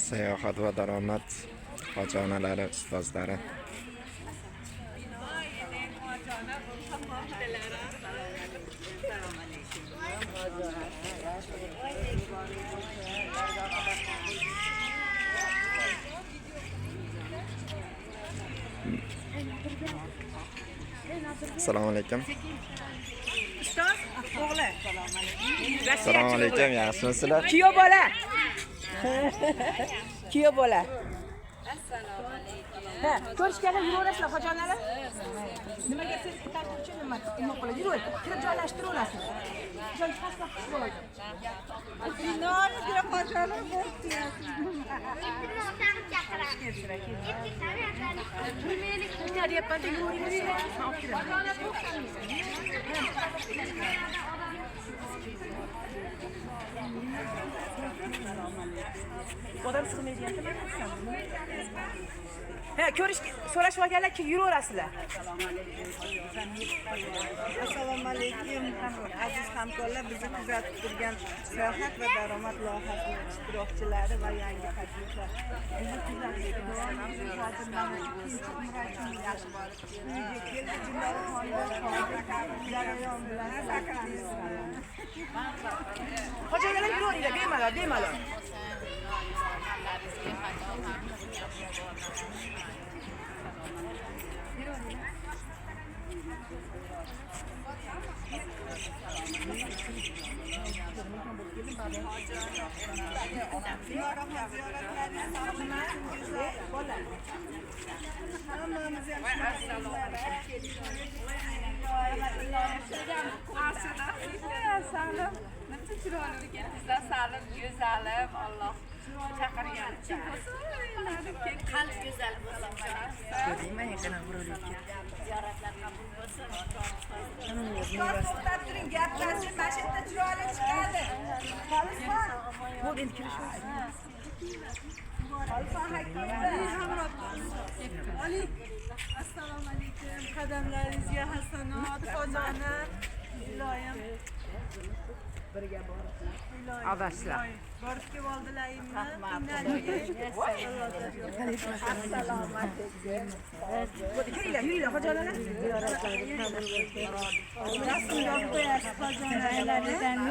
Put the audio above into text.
Sayohat va daromad hoji onalari, ustozlari. Assalomu alaykum. Ustoz, o'g'li. Assalomu alaykum. Yaxshimisizlar? Kuyov bola. Kuyov bola. Assalomu alaykum. Ha, ko'rishganda yuraverasizlar, hojonlar. Nimaga siz uchun nima qilib yuraver? Kirib joylashtiraverasan. Joy pastlab bo'ladi. Binoni juda hojonlar bo'pti. Deyapman-da, yuraverasizlar. Odam sig'maydi. Ha, so'rashib olganlar ki yuraverasizlar. Assalomu alaykum. Aziz hamkorlar, bizni kuzatib turgan sayohat va daromad loyihasi ishtirokchilari va yangi takliflar. Bizni kuzatishga davom Hocalarga yuraveringlar, bemalol. Salim, güzelim, Allah chaqirgan uchun. Qalb go'zal bo'lsin. Ziyoratlar qabul bo'lsin. to'xtab turing, gaplashib, mana shu yerda chiroyli chiqadi. Xolifon. Bu endi kirishmaydi. Xolifon Ali, assalomu alaykum. Qadamlaringizga hasanot, xojona. Iloyim. birga borib. Adashlar. Borib keldilaringmi? Assalomu alaykum. Yuringlar, hojalar. Rasmga qo'yasiz xojonalaridan.